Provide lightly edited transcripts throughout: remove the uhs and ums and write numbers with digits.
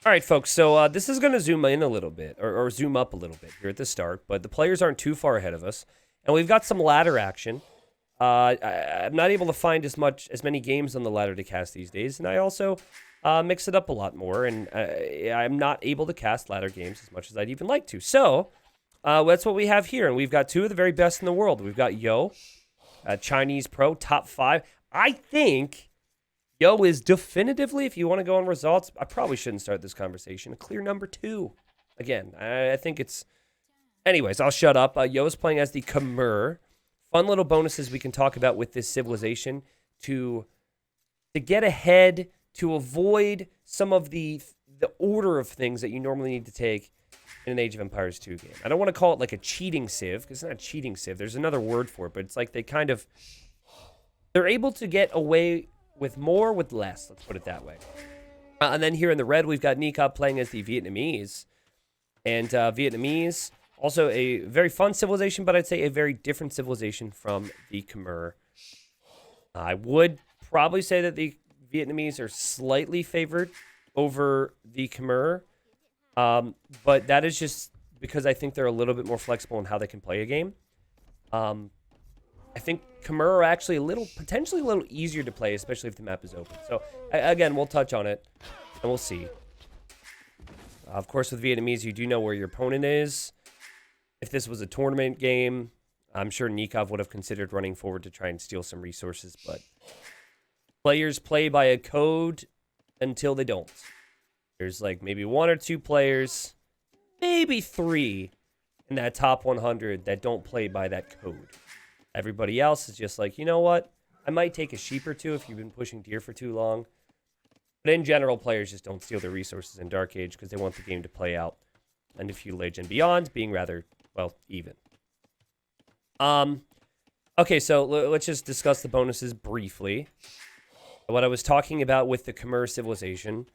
All right, folks. So this is going to zoom in a little bit, or zoom up a little bit here at the start, but the players aren't too far ahead of us, and we've got some ladder action. I'm not able to find as many games on the ladder to cast these days, and I also mix it up a lot more, and I'm not able to cast ladder games as much as I'd even like to. So that's what we have here, and we've got two of the very best in the world. We've got Yo, Chinese pro, top 5. I think Yo is definitively, if you want to go on results, I probably shouldn't start this conversation, a clear number 2. Again, I think it's... Anyways, I'll shut up. Yo is playing as the Khmer. Fun little bonuses we can talk about with this civilization to get ahead, to avoid some of the order of things that you normally need to take in an Age of Empires 2 game. I don't want to call it like a cheating civ, because it's not a cheating civ. There's another word for it, but it's like they're able to get away with more with less, let's put it that way. And then here in the red, we've got Nikab playing as the Vietnamese. And Vietnamese, also a very fun civilization, but I'd say a very different civilization from the Khmer. I would probably say that the Vietnamese are slightly favored over the Khmer. But that is just because I think they're a little bit more flexible in how they can play a game. I think Khmer are actually potentially a little easier to play, especially if the map is open. So, again, we'll touch on it, and we'll see. Of course, with Vietnamese, you do know where your opponent is. If this was a tournament game, I'm sure Nikov would have considered running forward to try and steal some resources, but players play by a code until they don't. There's like maybe 1 or 2 players, maybe 3 in that top 100 that don't play by that code. Everybody else is just like, you know what? I might take a sheep or 2 if you've been pushing deer for too long. But in general, players just don't steal their resources in Dark Age because they want the game to play out. And a feudal age and beyond being rather, well, even. Okay, so let's just discuss the bonuses briefly. What I was talking about with the Khmer civilization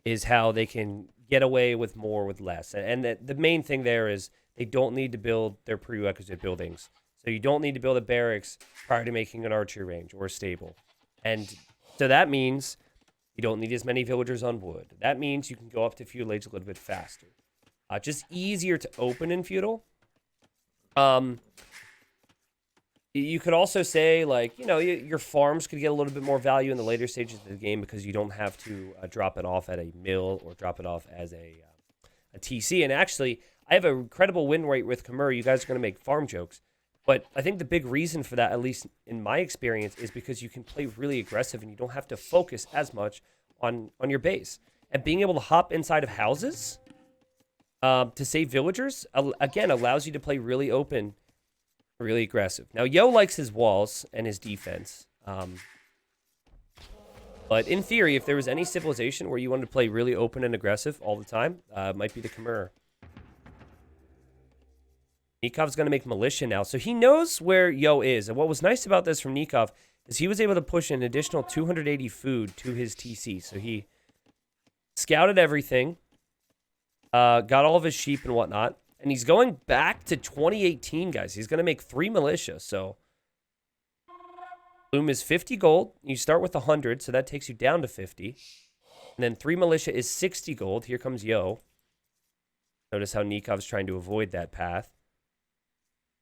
is how they can get away with more with less. And the main thing there is they don't need to build their prerequisite buildings. So you don't need to build a barracks prior to making an archery range or a stable. And so that means you don't need as many villagers on wood. That means you can go up to feudal age a little bit faster. Just easier to open in feudal. You could also say, like, you know, your farms could get a little bit more value in the later stages of the game because you don't have to drop it off at a mill or drop it off as a TC. And actually, I have an incredible win rate with Khmer. You guys are going to make farm jokes. But I think the big reason for that, at least in my experience, is because you can play really aggressive and you don't have to focus as much on your base. And being able to hop inside of houses to save villagers, again, allows you to play really open, really aggressive. Now, Yo likes his walls and his defense. But in theory, if there was any civilization where you wanted to play really open and aggressive all the time, it might be the Khmer. Nikov's going to make militia now. So he knows where Yo is. And what was nice about this from Nikov is he was able to push an additional 280 food to his TC. So he scouted everything, got all of his sheep and whatnot. And he's going back to 2018, guys. He's going to make 3 militia. So Loom is 50 gold. You start with 100, so that takes you down to 50. And then 3 militia is 60 gold. Here comes Yo. Notice how Nikov's trying to avoid that path.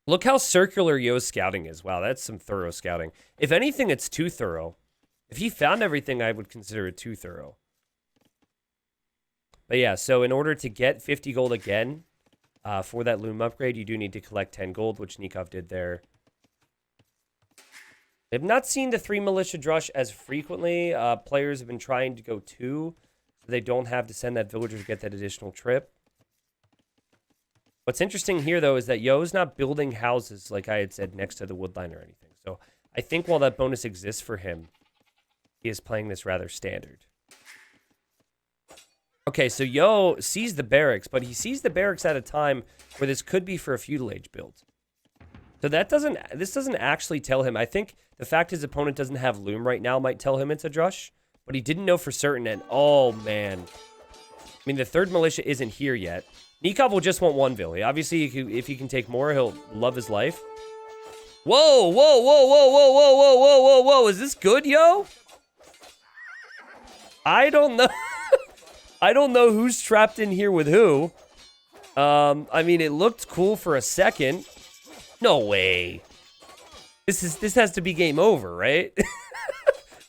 Look how circular Yo's scouting is. Wow, that's some thorough scouting. If anything, it's too thorough. If he found everything, I would consider it too thorough. But yeah, so in order to get 50 gold again for that Loom upgrade, you do need to collect 10 gold, which Nikov did there. I've not seen the 3 militia drush as frequently. Players have been trying to go 2, so they don't have to send that villager to get that additional trip. What's interesting here, though, is that Yo's not building houses, like I had said, next to the woodline or anything. So I think while that bonus exists for him, he is playing this rather standard. Okay, so Yo sees the barracks, but he sees the barracks at a time where this could be for a feudal age build. So this doesn't actually tell him. I think the fact his opponent doesn't have Loom right now might tell him it's a drush, but he didn't know for certain, and oh, man. I mean, the 3rd militia isn't here yet. Nikov will just want 1 vill. Obviously, if he can take more, he'll love his life. Whoa, whoa, whoa, whoa, whoa, whoa, whoa, whoa, whoa, whoa. Is this good, Yo? I don't know. I don't know who's trapped in here with who. I mean, it looked cool for a second. No way. This has to be game over, right?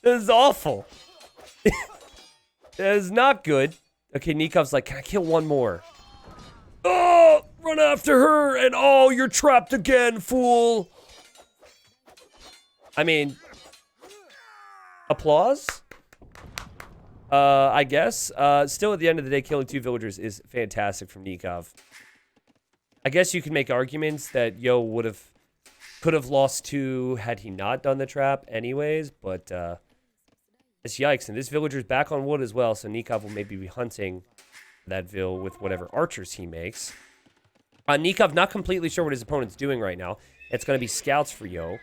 This is awful. That is not good. Okay, Nikov's like, can I kill one more? Oh, run after her, and oh, you're trapped again, fool. I mean, applause? I guess. Still, at the end of the day, killing 2 villagers is fantastic from Nikov. I guess you can make arguments that Yo could have lost 2 had he not done the trap anyways, but it's yikes. And this villager's back on wood as well, so Nikov will maybe be hunting that vill with whatever archers he makes. Nikov not completely sure what his opponent's doing right now. It's going to be scouts for Yo.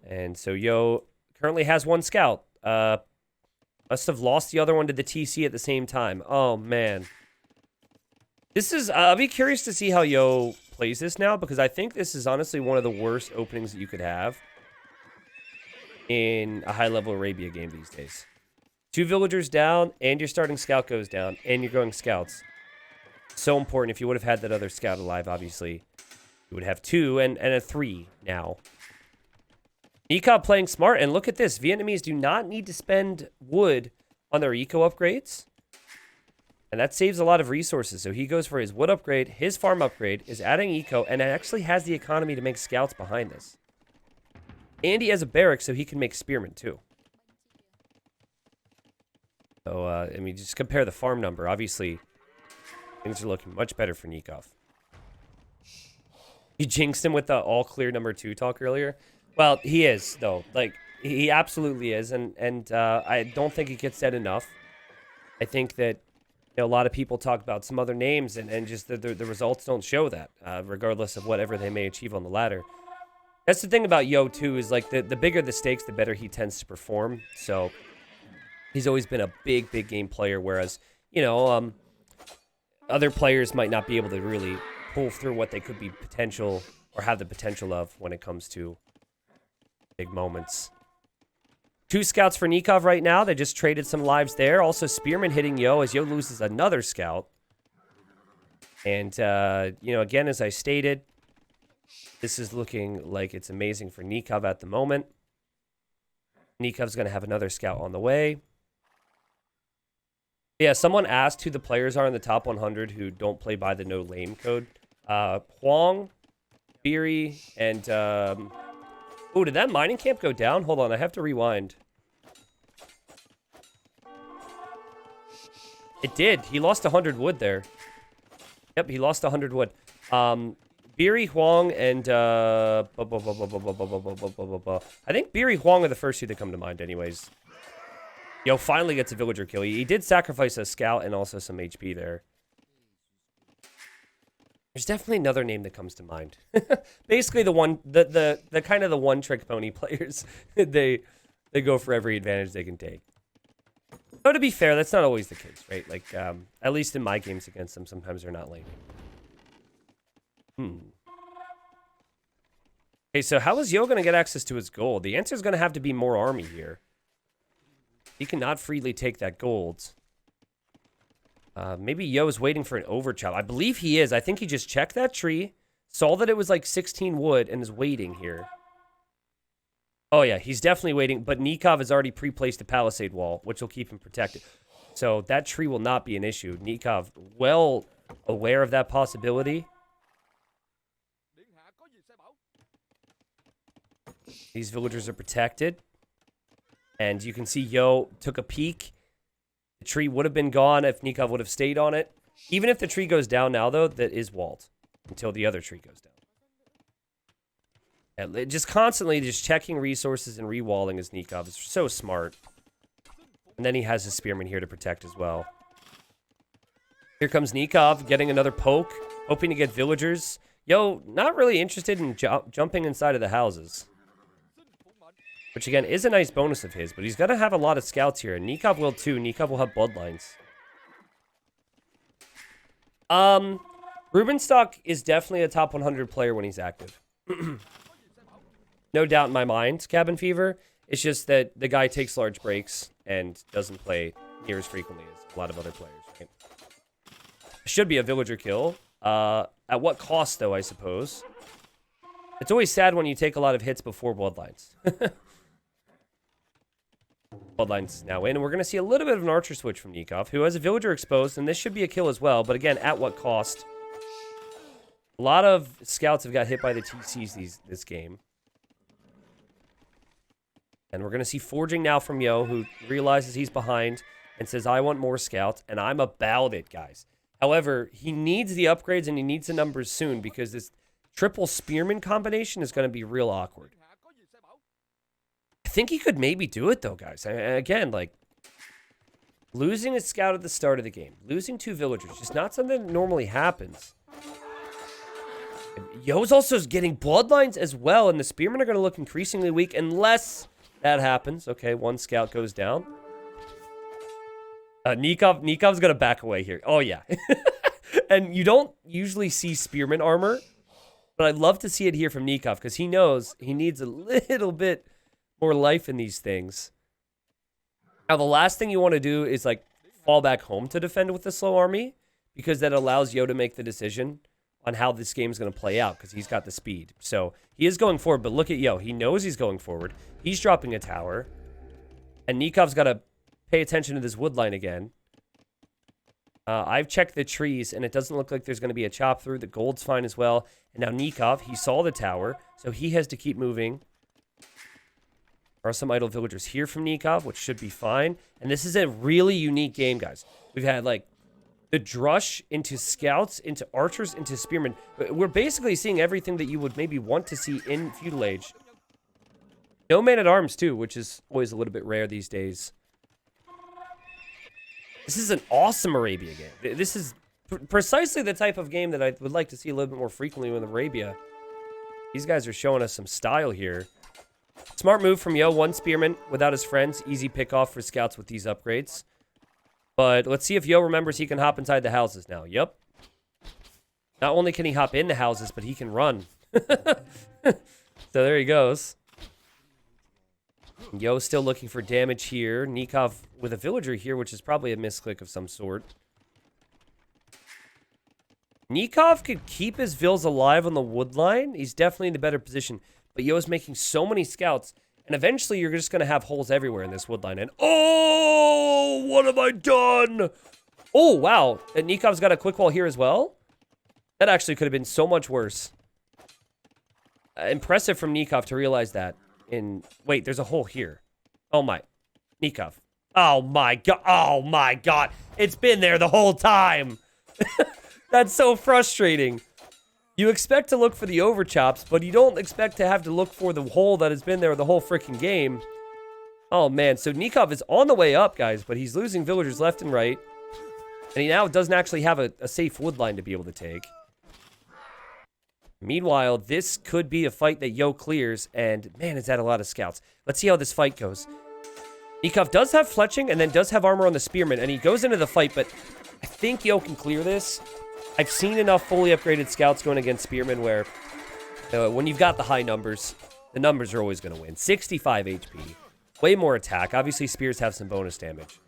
And so Yo currently has 1 scout. Must have lost the other one to the TC at the same time. Oh, man. This is, I'll be curious to see how Yo plays this now, because I think this is honestly one of the worst openings that you could have in a high-level Arabia game these days. 2 villagers down, and your starting scout goes down, and you're going scouts. So important. If you would have had that other scout alive, obviously, you would have 2 and a 3 now. Nikov playing smart, and look at this. Vietnamese do not need to spend wood on their eco upgrades. And that saves a lot of resources. So he goes for his wood upgrade, his farm upgrade, is adding eco, and it actually has the economy to make scouts behind this. And he has a barrack, so he can make spearmen too. So, I mean, just compare the farm number. Obviously, things are looking much better for Nikov. You jinxed him with the all clear number 2 talk earlier. Well, he is, though. Like, he absolutely is, and I don't think it gets said enough. I think that, you know, a lot of people talk about some other names, and just the results don't show that, regardless of whatever they may achieve on the ladder. That's the thing about Yo, too, is, like, the bigger the stakes, the better he tends to perform. So, he's always been a big, big game player, whereas, you know, other players might not be able to really pull through what they could be potential, or have the potential of when it comes to big moments. 2 scouts for Nikov right now. They just traded some lives there. Also, Spearman hitting Yo as Yo loses another scout. And, you know, again, as I stated, this is looking like it's amazing for Nikov at the moment. Nikov's going to have another scout on the way. Yeah, someone asked who the players are in the top 100 who don't play by the no lame code. Huang, Beery, and... oh, did that mining camp go down? Hold on, I have to rewind. It did. He lost 100 wood there. Yep, he lost 100 wood. Beery, Huang, and I think Beery, Huang are the first 2 that come to mind anyways. Yo finally gets a villager kill. He did sacrifice a scout and also some HP there. There's definitely another name that comes to mind. Basically the kind of the one-trick pony players. they go for every advantage they can take. Though to be fair, that's not always the case, right? Like, at least in my games against them, sometimes they're not lame. Okay, so how is Yo going to get access to his gold? The answer is going to have to be more army here. He cannot freely take that gold. Maybe Yo is waiting for an overchop. I believe he is. I think he just checked that tree, saw that it was like 16 wood, and is waiting here. Oh, yeah, he's definitely waiting, but Nikov has already pre-placed a palisade wall, which will keep him protected. So that tree will not be an issue. Nikov, well aware of that possibility. These villagers are protected. And you can see Yo took a peek. The tree would have been gone if Nikov would have stayed on it. Even if the tree goes down now, though, that is walled until the other tree goes down. And just constantly just checking resources and re-walling as Nikov is so smart. And then he has his spearman here to protect as well. Here comes Nikov getting another poke, hoping to get villagers. Yo, not really interested in jumping inside of the houses. Which, again, is a nice bonus of his, but he's going to have a lot of scouts here, and Nikov will too. Nikov will have bloodlines. Rubenstock is definitely a top 100 player when he's active. No doubt in my mind, Cabin Fever. It's just that the guy takes large breaks and doesn't play near as frequently as a lot of other players, right? Should be a villager kill. At what cost, though, I suppose? It's always sad when you take a lot of hits before Bloodlines. Bloodlines now in, and we're going to see a little bit of an archer switch from Nikov, who has a villager exposed, and this should be a kill as well, but again, at what cost? A lot of scouts have got hit by the TCs this game. And we're going to see forging now from Yo, who realizes he's behind and says, I want more scouts, and I'm about it, guys. However, he needs the upgrades, and he needs the numbers soon, because this triple spearman combination is going to be real awkward. I think he could maybe do it, though, guys. Again, like, losing a scout at the start of the game, losing 2 villagers, just not something that normally happens. And Yo's also getting bloodlines as well, and the spearmen are going to look increasingly weak unless that happens. Okay, 1 scout goes down. Nikov's going to back away here. Oh, yeah. And you don't usually see spearman armor, but I'd love to see it here from Nikov, because he knows he needs a little bit more life in these things. Now, the last thing you want to do is, like, fall back home to defend with the slow army, because that allows Yo to make the decision on how this game is going to play out, because he's got the speed. So he is going forward, but look at Yo. He knows he's going forward. He's dropping a tower, and Nikov's got to pay attention to this wood line again. I've checked the trees, and it doesn't look like there's going to be a chop through. The gold's fine as well. And now Nikov, he saw the tower, so he has to keep moving. There are some idle villagers here from Nikov, which should be fine. And this is a really unique game, guys. We've had, like, the drush into scouts, into archers, into spearmen. We're basically seeing everything that you would maybe want to see in Feudal Age. No man-at-arms, too, which is always a little bit rare these days. This is an awesome Arabia game. This is precisely the type of game that I would like to see a little bit more frequently with Arabia. These guys are showing us some style here. Smart move from Yo. 1 spearman without his friends. Easy pick off for scouts with these upgrades. But let's see if Yo remembers he can hop inside the houses now. Yep. Not only can he hop in the houses, but he can run. So there he goes. Yo still looking for damage here. Nikov with a villager here, which is probably a misclick of some sort. Nikov could keep his vills alive on the wood line. He's definitely in the better position. But Yo's making so many scouts, and eventually you're just going to have holes everywhere in this wood line. And oh, what have I done? Oh, wow. And Nikov's got a quick wall here as well. That actually could have been so much worse. Impressive from Nikov to realize that. Wait, there's a hole here. Oh, my. Nikov. Oh, my God. Oh, my God. It's been there the whole time. That's so frustrating. You expect to look for the overchops, but you don't expect to have to look for the hole that has been there the whole freaking game. Oh, man. So Nikov is on the way up, guys, but he's losing villagers left and right. And he now doesn't actually have a safe wood line to be able to take. Meanwhile, this could be a fight that Yo clears, and man, is that a lot of scouts. Let's see how this fight goes. Nikov does have fletching and then does have armor on the spearman, and he goes into the fight, but I think Yo can clear this. I've seen enough fully upgraded scouts going against spearmen where when you've got the high numbers, the numbers are always going to win. 65 HP, way more attack. Obviously, spears have some bonus damage.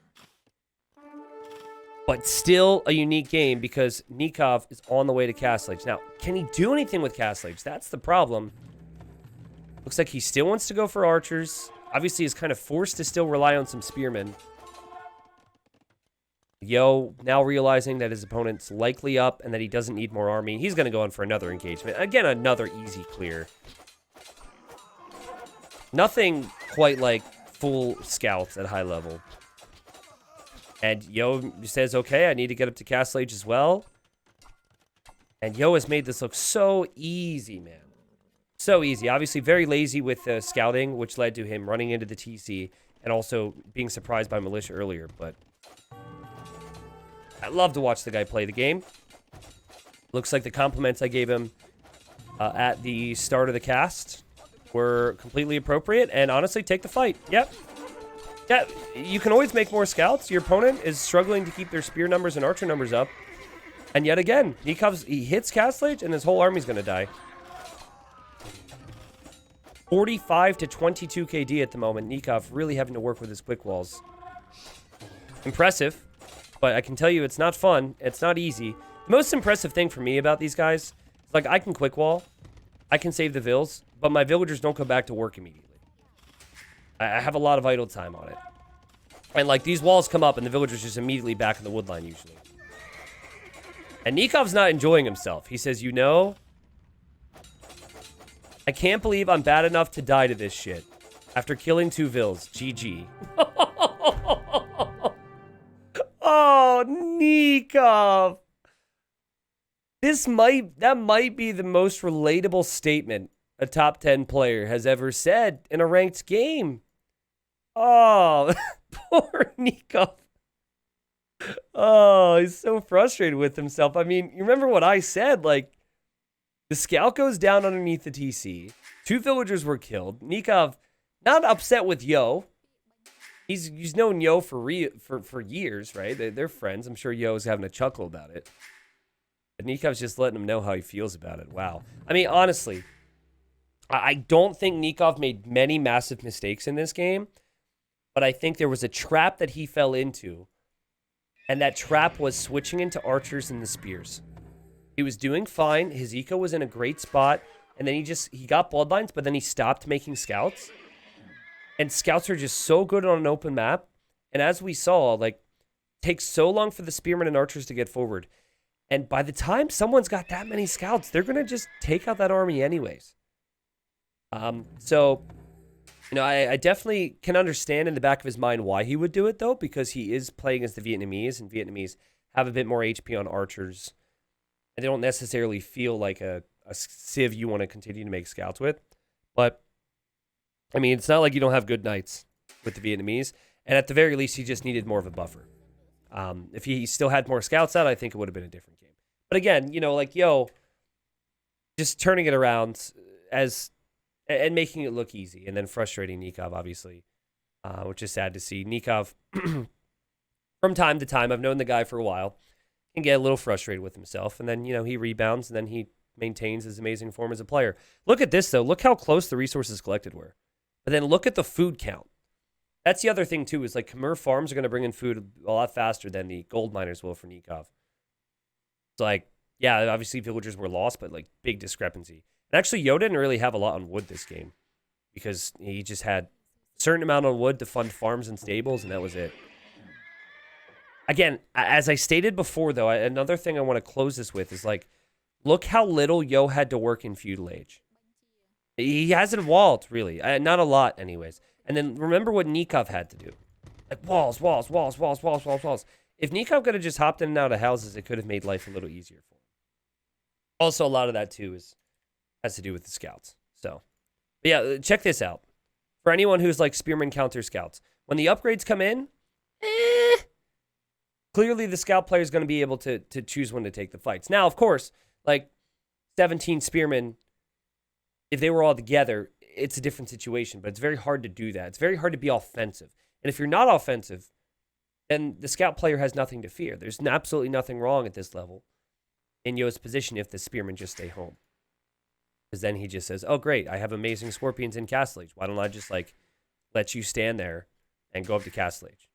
But still a unique game because Nikov is on the way to Castle Age. Now, can he do anything with Castle Age? That's the problem. Looks like he still wants to go for archers. Obviously, he's kind of forced to still rely on some spearmen. Yo, now realizing that his opponent's likely up and that he doesn't need more army, he's going to go in for another engagement. Again, another easy clear. Nothing quite like full scouts at high level. And Yo says, okay, I need to get up to Castle Age as well. And Yo has made this look so easy, man. So easy. Obviously very lazy with scouting, which led to him running into the TC and also being surprised by militia earlier. But I love to watch the guy play the game. Looks like the compliments I gave him at the start of the cast were completely appropriate. And honestly, take the fight. Yep. Yeah, you can always make more scouts. Your opponent is struggling to keep their spear numbers and archer numbers up. And yet again, he hits Castle Age and his whole army's going to die. 45 to 22 KD at the moment. Nikov really having to work with his quick walls. Impressive, but I can tell you it's not fun. It's not easy. The most impressive thing for me about these guys is, like, I can quick wall. I can save the vills, but my villagers don't come back to work immediately. I have a lot of idle time on it. And, like, these walls come up, and the villagers just immediately back in the wood line, usually. And Nikov's not enjoying himself. He says, you know, I can't believe I'm bad enough to die to this shit. After killing 2 vills. GG. Oh, Nikov. That might be the most relatable statement a top 10 player has ever said in a ranked game. Oh, poor Nikov. Oh, he's so frustrated with himself. I mean, you remember what I said? Like, the scout goes down underneath the TC. 2 villagers were killed. Nikov, not upset with Yo. He's known Yo for years, right? They're friends. I'm sure Yo's having a chuckle about it. But Nikov's just letting him know how he feels about it. Wow. I mean, honestly, I don't think Nikov made many massive mistakes in this game, but I think there was a trap that he fell into, and that trap was switching into archers and the spears. He was doing fine. His eco was in a great spot, and then he got bloodlines, but then he stopped making scouts. And scouts are just so good on an open map. And as we saw, like, takes so long for the spearmen and archers to get forward. And by the time someone's got that many scouts, they're going to just take out that army anyways. So, you know, I definitely can understand in the back of his mind why he would do it, though, because he is playing against the Vietnamese, and Vietnamese have a bit more HP on archers. And they don't necessarily feel like a civ you want to continue to make scouts with. But, I mean, it's not like you don't have good knights with the Vietnamese. And at the very least, he just needed more of a buffer. If he still had more scouts out, I think it would have been a different game. But again, you know, like, Yo, just turning it around and making it look easy, and then frustrating Nikov, obviously, which is sad to see. Nikov, from time to time, I've known the guy for a while, can get a little frustrated with himself, and then, you know, he rebounds, and then he maintains his amazing form as a player. Look at this, though. Look how close the resources collected were. But then look at the food count. That's the other thing, too, is like Khmer farms are going to bring in food a lot faster than the gold miners will for Nikov. It's like, yeah, obviously villagers were lost, but like big discrepancy. And actually, Yo didn't really have a lot on wood this game because he just had a certain amount on wood to fund farms and stables, and that was it. Again, as I stated before, though, another thing I want to close this with is, like, look how little Yo had to work in feudal age. He hasn't walled, really. Not a lot, anyways. And then remember what Nikov had to do. Like, walls. If Nikov could have just hopped in and out of houses, it could have made life a little easier for him. Also, a lot of that, too, has to do with the scouts. So, but yeah, check this out. For anyone who's like spearman counter scouts, when the upgrades come in, clearly the scout player is going to be able to choose when to take the fights. Now, of course, like 17 spearmen, if they were all together, it's a different situation, but it's very hard to do that. It's very hard to be offensive. And if you're not offensive, then the scout player has nothing to fear. There's absolutely nothing wrong at this level in Yo's position if the spearmen just stay home. Because then he just says, oh, great, I have amazing scorpions in Castle Age. Why don't I just, like, let you stand there and go up to Castle Age?